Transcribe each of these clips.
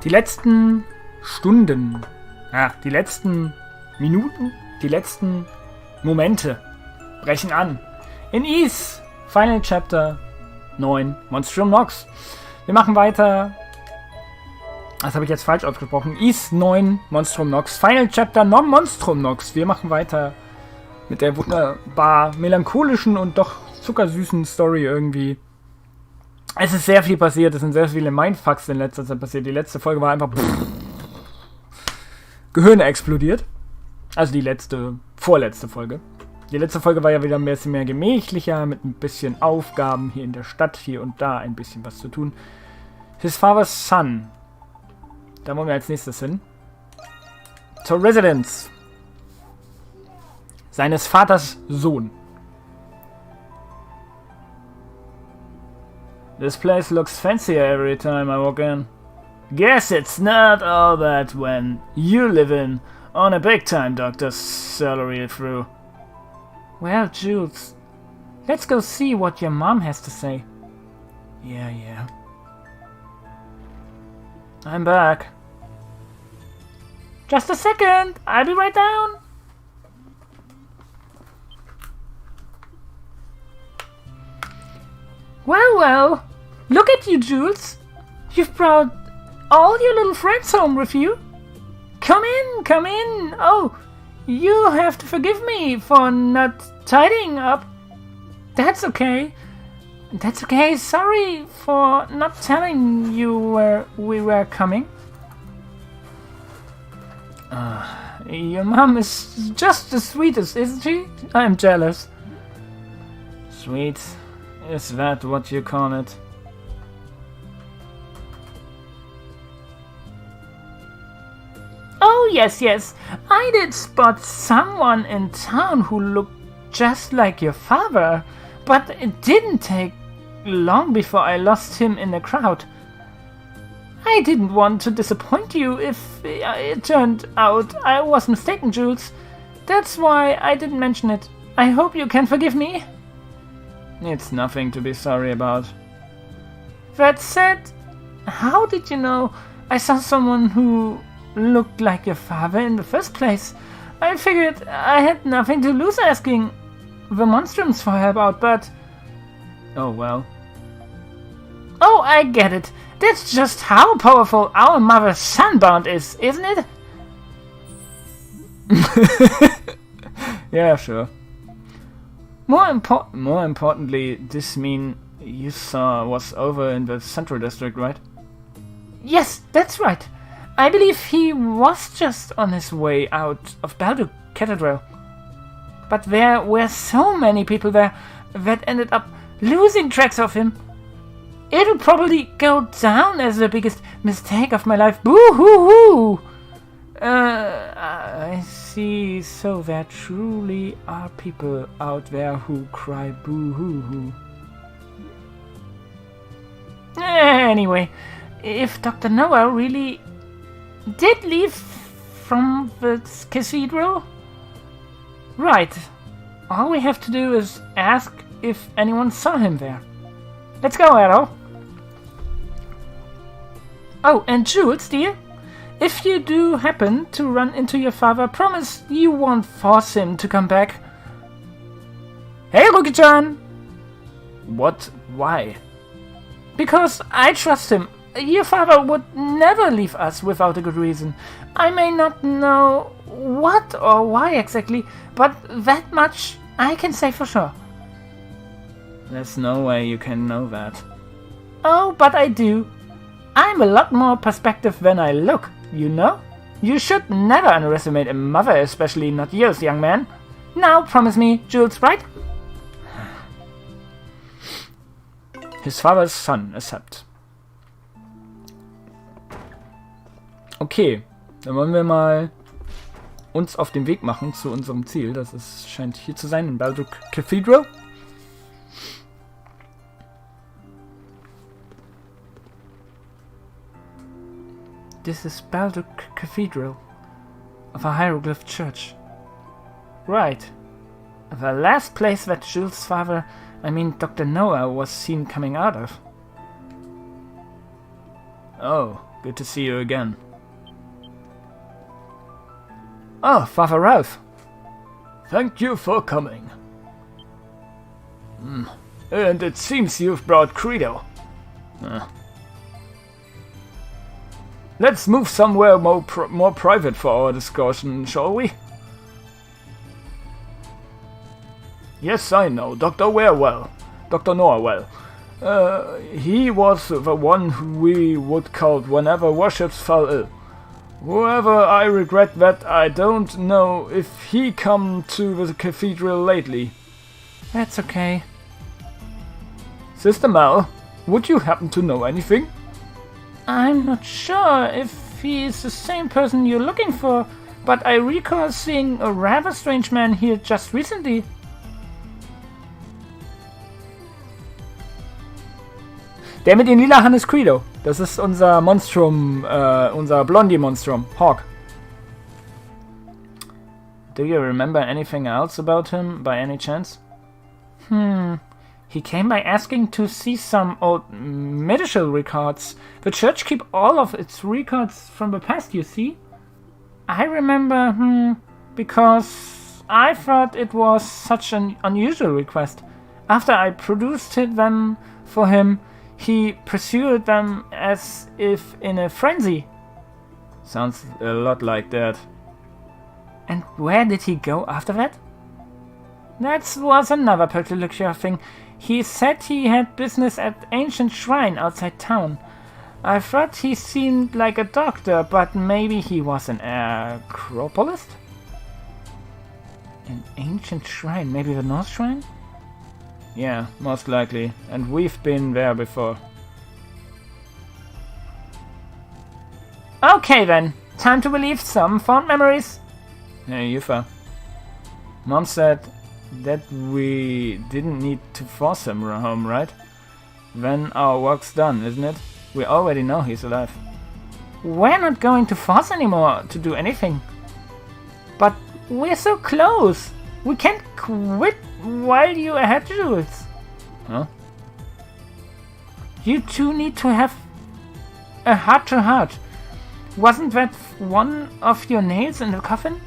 Die letzten Stunden, ja, die letzten Minuten, die letzten Momente brechen an. In Is, Final Chapter 9, Monstrum Nox. Wir machen weiter. Das habe ich jetzt falsch ausgesprochen. Is 9, Monstrum Nox. Final Chapter 9, Monstrum Nox. Wir machen weiter mit der wunderbar melancholischen und doch zuckersüßen Story irgendwie. Es ist sehr viel passiert. Es sind sehr viele Mindfucks in letzter Zeit passiert. Die letzte Folge war einfach Gehirne explodiert. Also die vorletzte Folge. Die letzte Folge war ja wieder ein bisschen mehr gemächlicher, mit ein bisschen Aufgaben hier in der Stadt, hier und da ein bisschen was zu tun. His father's son. Da wollen wir als nächstes hin. Zur Residence. Seines Vaters Sohn. This place looks fancier every time I walk in. Guess it's not all that when you live in on a big time doctor's salary through. Well, Jules, let's go see what your mom has to say. Yeah. I'm back. Just a second, I'll be right down. Well, look at you, Jules. You've brought all your little friends home with you. Come in. Oh, you have to forgive me for not tidying up. That's okay. Sorry for not telling you where we were coming. Your mom is just the sweetest, isn't she? I'm jealous. Sweet? Is that what you call it? Oh, yes. I did spot someone in town who looked just like your father, but it didn't take long before I lost him in the crowd. I didn't want to disappoint you if it turned out I was mistaken, Jules. That's why I didn't mention it. I hope you can forgive me. It's nothing to be sorry about. That said, how did you know I saw someone who looked like your father in the first place? I figured I had nothing to lose asking the monstrums for help out, but... Oh, well. Oh, I get it. That's just how powerful our mother-son bond is, isn't it? Yeah, sure. More importantly, this mean you saw was over in the Central District, right? Yes, that's right. I believe he was just on his way out of Balduk Cathedral. But there were so many people there that ended up losing tracks of him. It'll probably go down as the biggest mistake of my life. Boo-hoo-hoo! I see. So there truly are people out there who cry boo-hoo-hoo. Anyway, if Dr. Noah really did leave from the cathedral, right, all we have to do is ask if anyone saw him there. Let's go, Arrow. Oh, and Jules, dear, if you do happen to run into your father, promise you won't force him to come back. Hey, Rookie-chan! What? Why? Because I trust him. Your father would never leave us without a good reason. I may not know what or why exactly, but that much I can say for sure. There's no way you can know that. Oh, but I do. I'm a lot more perspective than I look, you know? You should never underestimate a mother, especially not yours, young man. Now, promise me, Jules, right? His father's son, accept. Okay, dann wollen wir mal uns auf den Weg machen zu unserem Ziel. Das scheint hier zu sein, in Balduk Cathedral. This is Balduk Cathedral of a hieroglyph church. Right. The last place that Jules' father, Dr. Noah, was seen coming out of. Oh, Good to see you again. Oh, Father Ralph. Thank you for coming. And it seems you've brought Credo. Let's move somewhere more private for our discussion, shall we? Yes, I know, Dr. Warewell. Dr. Norwell. He was the one who we would call whenever warships fell ill. However, I regret that I don't know if he come to the cathedral lately. That's okay. Sister Mal, would you happen to know anything? I'm not sure if he is the same person you're looking for, but I recall seeing a rather strange man here just recently. Der mit den lila Haaren ist Credo. Das ist unser Monstrum, unser Blondie-Monstrum, Hawk. Do you remember anything else about him, by any chance? He came by asking to see some old medical records. The church keep all of its records from the past, you see? I remember, because I thought it was such an unusual request. After I produced them for him, he pursued them as if in a frenzy. Sounds a lot like that. And where did he go after that? That was another peculiar thing. He said he had business at ancient shrine outside town. I thought he seemed like a doctor, but maybe he was an acropolist? An ancient shrine, maybe the North Shrine? Yeah, most likely. And we've been there before. Okay then, time to relive some fond memories. Hey, Yufa. Mom said that we didn't need to force him home, right? Then our work's done, isn't it? We already know he's alive. We're not going to force anymore to do anything. But we're so close. We can't quit while you had Jules. Huh? You two need to have a heart-to-heart. Wasn't that one of your nails in the coffin?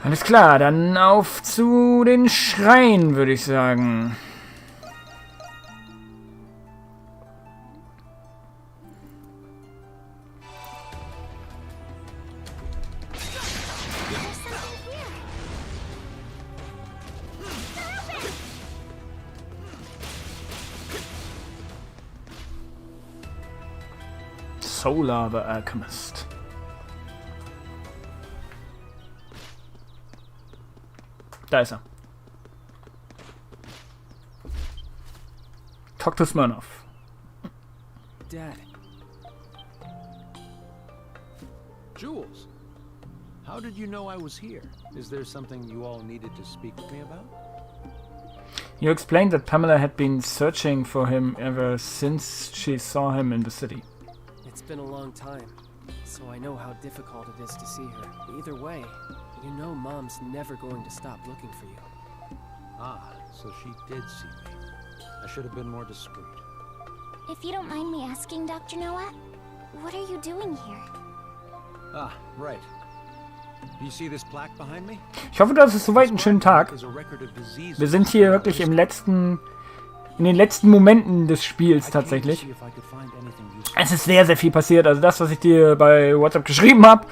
Alles klar, dann auf zu den Schreien, würde ich sagen. Solar the Alchemist. Da ist er. Talk to Smirnoff. Dad. Jules, how did you know I was here? Is there something you all needed to speak with me about? You explained that Pamela had been searching for him ever since she saw him in the city. It's been a long time, so I know how difficult it is to see her. Either way, you know Mom's never going to stop looking for you. Ah, so she did see me. I should have been more discreet. If you don't mind me asking, Dr. Noah, what are you doing here? Ah, right. Do you see this plaque behind me? Ich hoffe, das ist soweit ein schöner Tag. Wir sind hier wirklich in den letzten Momenten des Spiels tatsächlich. Es ist sehr, sehr viel passiert. Also das, was ich dir bei WhatsApp geschrieben habe,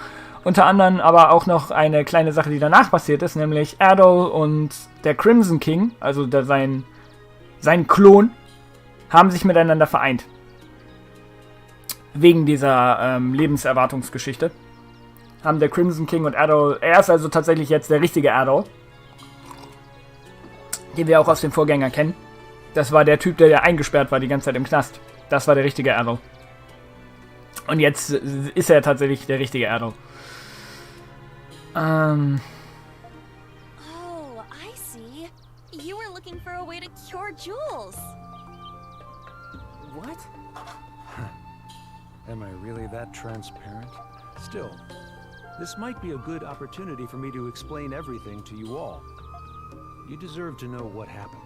unter anderem aber auch noch eine kleine Sache, die danach passiert ist, nämlich Adol und der Crimson King, also sein Klon, haben sich miteinander vereint. Wegen dieser Lebenserwartungsgeschichte. Haben der Crimson King und Adol, er ist also tatsächlich jetzt der richtige Adol, den wir auch aus dem Vorgänger kennen. Das war der Typ, der ja eingesperrt war die ganze Zeit im Knast. Das war der richtige Adol. Und jetzt ist er tatsächlich der richtige Adol. Oh, I see. You were looking for a way to cure Jules. What? Am I really that transparent? Still, this might be a good opportunity for me to explain everything to you all. You deserve to know what happened.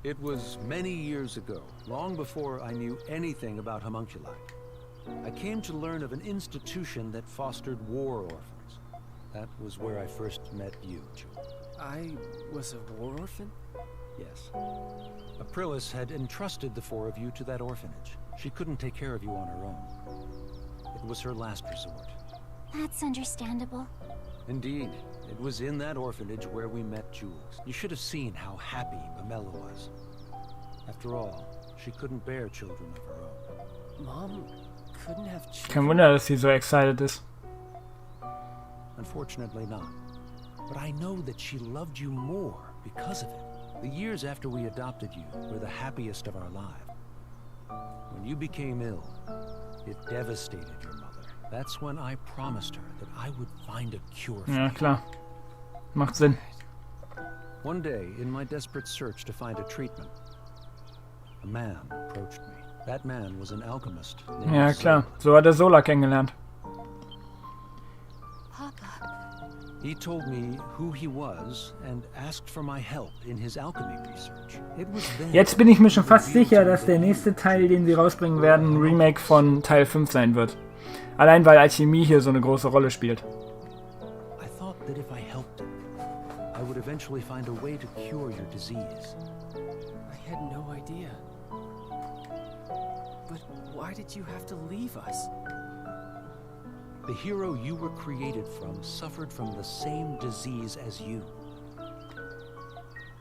It was many years ago, long before I knew anything about homunculi. I came to learn of an institution that fostered war orphans. That was where I first met you, Jules. I was a war orphan? Yes. Aprilis had entrusted the four of you to that orphanage. She couldn't take care of you on her own. It was her last resort. That's understandable. Indeed. It was in that orphanage where we met Jules. You should have seen how happy Pamela was. After all, she couldn't bear children of her own. Mom couldn't have Kein children? Wunder, dass sie so excited ist. Unfortunately not. But I know that she loved you more because of it. The years after we adopted you were the happiest of our lives. When you became ill, it devastated your mother. That's when I promised her that I would find a cure for Ja, you. klar. Macht Sinn. One day, in my desperate search to find a treatment, a man approached me. That man was an alchemist named Ja, klar. Zola. So hat er Sola kennengelernt. Papa. He told me who he was and asked for my help in his alchemy research. It was then Jetzt bin ich mir schon fast sicher, dass der nächste Teil, den sie rausbringen werden, ein Remake von Teil 5 sein wird. Allein weil Alchemie hier so eine große Rolle spielt. I thought that if I helped him, I would eventually find a way to cure your disease. I had no idea. But why did you have to leave us? The hero you were created from suffered from the same disease as you.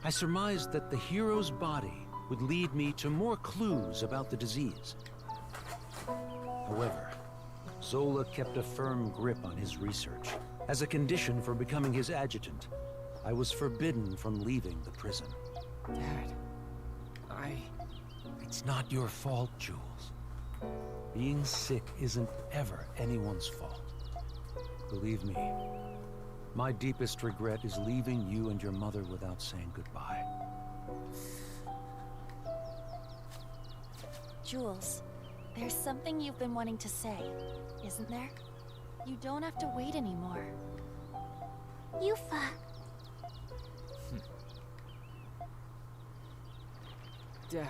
I surmised that the hero's body would lead me to more clues about the disease. However, Zola kept a firm grip on his research. As a condition for becoming his adjutant, I was forbidden from leaving the prison. Dad, It's not your fault, Jules. Being sick isn't ever anyone's fault. Believe me, my deepest regret is leaving you and your mother without saying goodbye. Jules, there's something you've been wanting to say, isn't there? You don't have to wait anymore. Yufa. Dad.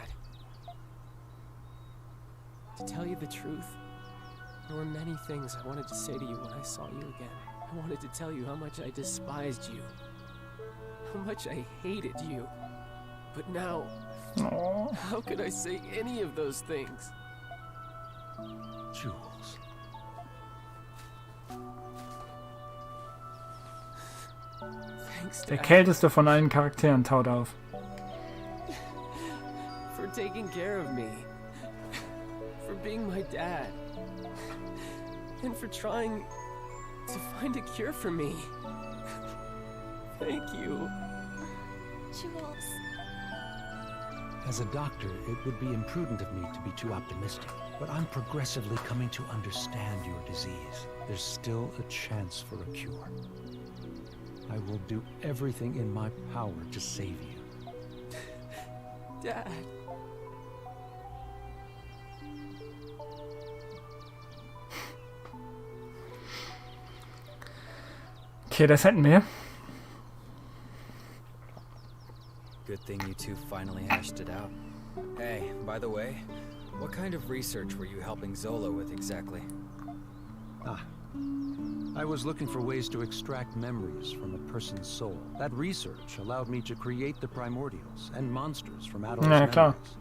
To tell you the truth, there were many things I wanted to say to you when I saw you again. I wanted to tell you how much I despised you. How much I hated you. But now, Oh. how could I say any of those things? Jules. Thanks, Der Dad, kälteste von allen Charakteren taut auf. for taking care of me. For being my dad. And for trying to find a cure for me. Thank you. Jules. As a doctor, it would be imprudent of me to be too optimistic, but I'm progressively coming to understand your disease. There's still a chance for a cure. I will do everything in my power to save you. Dad. Okay, das hätten wir. Good thing you two finally hashed it out. Hey, by the way, what kind of research were you helping Zola with exactly? I was looking for ways to extract memories from a person's soul. That research allowed me to create the primordials and monsters from adults' Ja, klar. memories.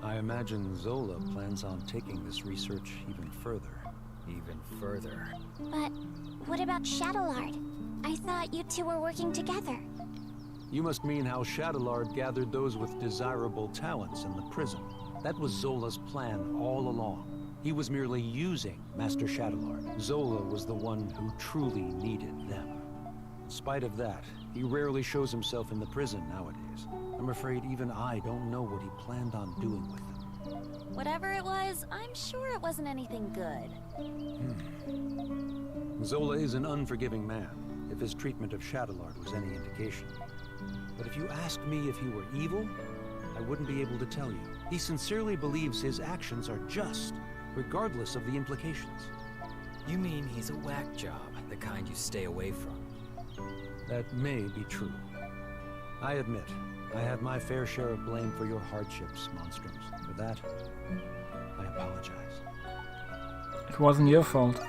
I imagine Zola plans on taking this research even further. Even further. But what about Shadowlard? I thought you two were working together. You must mean how Shadowlard gathered those with desirable talents in the prison. That was Zola's plan all along. He was merely using Master Shadowlard. Zola was the one who truly needed them. In spite of that, he rarely shows himself in the prison nowadays. I'm afraid even I don't know what he planned on doing with them. Whatever it was, I'm sure it wasn't anything good. Zola is an unforgiving man, if his treatment of Shadowlard was any indication. But if you asked me if he were evil, I wouldn't be able to tell you. He sincerely believes his actions are just, regardless of the implications. You mean he's a whack job, the kind you stay away from? That may be true. I admit, I had my fair share of blame for your hardships, Monstroms. For that, I apologize. It wasn't your fault.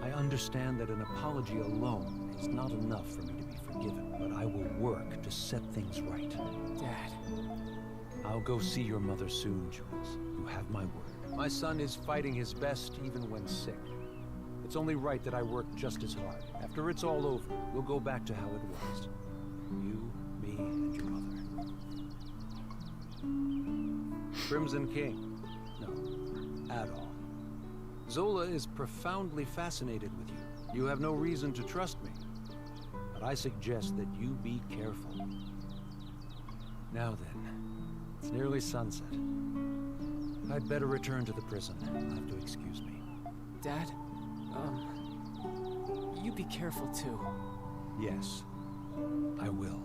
I understand that an apology alone is not enough for me to be forgiven, but I will work to set things right. Dad. I'll go see your mother soon, Jules. You have my word. My son is fighting his best even when sick. It's only right that I work just as hard. After it's all over, we'll go back to how it was. You, me, and your mother. Crimson King. No, at all. Zola is profoundly fascinated with you. You have no reason to trust me, but I suggest that you be careful. Now then, it's nearly sunset. I'd better return to the prison. You'll have to excuse me. Dad, you be careful too. Yes, I will.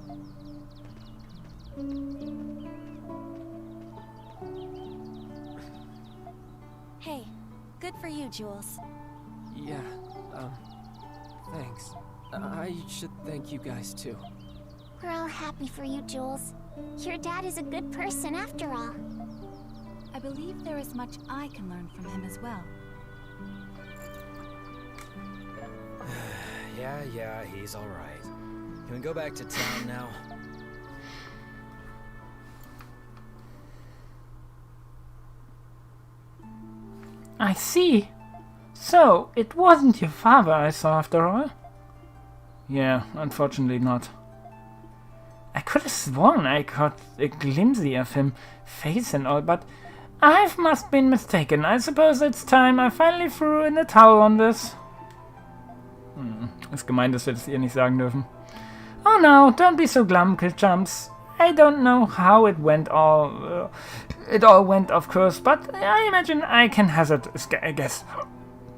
Hey, good for you, Jules. Yeah, thanks. I should thank you guys too. We're all happy for you, Jules. Your dad is a good person after all. I believe there is much I can learn from him as well. Yeah, he's alright. Can we go back to town now? I see. So, it wasn't your father I saw after all? Yeah, unfortunately not. I could have sworn I caught a glimpse of him, face and all, but I must been mistaken. I suppose it's time I finally threw in the towel on this. Ist gemeint, dass wir das ihr nicht sagen dürfen. Oh no, don't be so glum, chumps. I don't know how it all went, of course, but I imagine I can hazard a guess.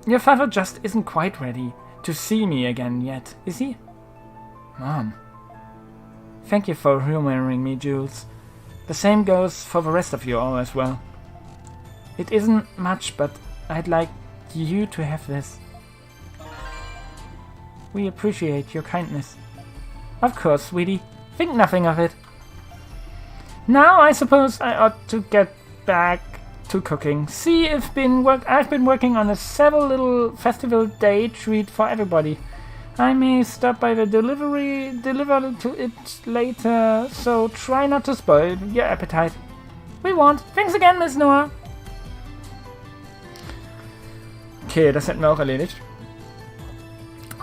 Your father just isn't quite ready to see me again yet, is he? Mom. Thank you for humoring me, Jules. The same goes for the rest of you all as well. It isn't much, but I'd like you to have this. We appreciate your kindness. Of course, sweetie. Think nothing of it. Now I suppose I ought to get back to cooking. See if I've been working on a several little festival day treat for everybody. I may stop by the deliver to it later, so try not to spoil your appetite. We won't. Thanks again, Miss Noah. Okay, das hätten wir auch erledigt.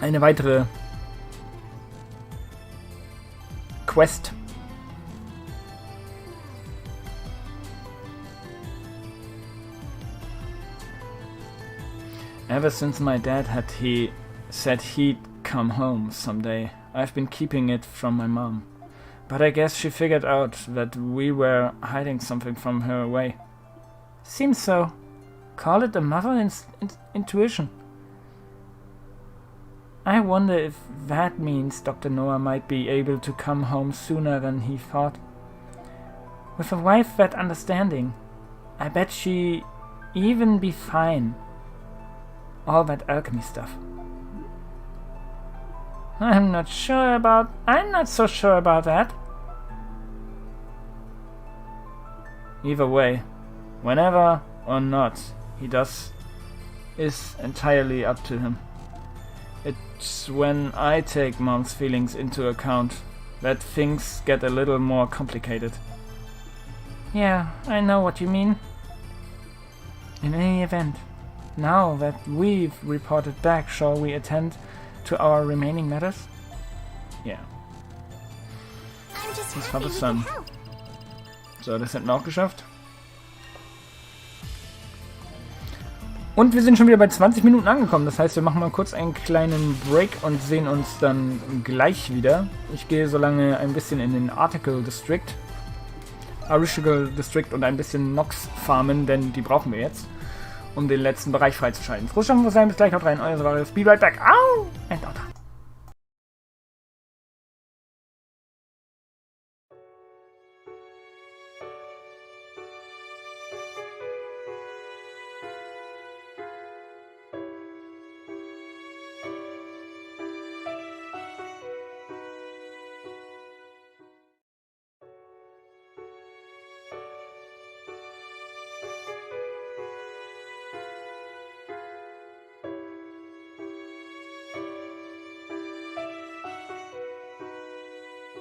Eine weitere Quest. Ever since my dad said he'd come home someday, I've been keeping it from my mom. But I guess she figured out that we were hiding something from her away. Seems so. Call it a mother intuition. I wonder if that means Dr. Noah might be able to come home sooner than he thought. With a wife that understanding, I bet she even be fine. All that alchemy stuff. I'm not so sure about that. Either way, whenever or not he does is entirely up to him. It's when I take Mom's feelings into account that things get a little more complicated. Yeah, I know what you mean. In any event, now that we've reported back, shall we attend to our remaining matters? Yeah. I'm just His happy father's we son. could help. So, das hätten wir auch geschafft. Und wir sind schon wieder bei 20 Minuten angekommen. Das heißt, wir machen mal kurz einen kleinen Break und sehen uns dann gleich wieder. Ich gehe so lange ein bisschen in den Article District und ein bisschen Nox farmen, denn die brauchen wir jetzt, um den letzten Bereich freizuschalten. Frohes Schaffen, bis gleich, haut rein, euer Silvarius. Be right back. Au! And out.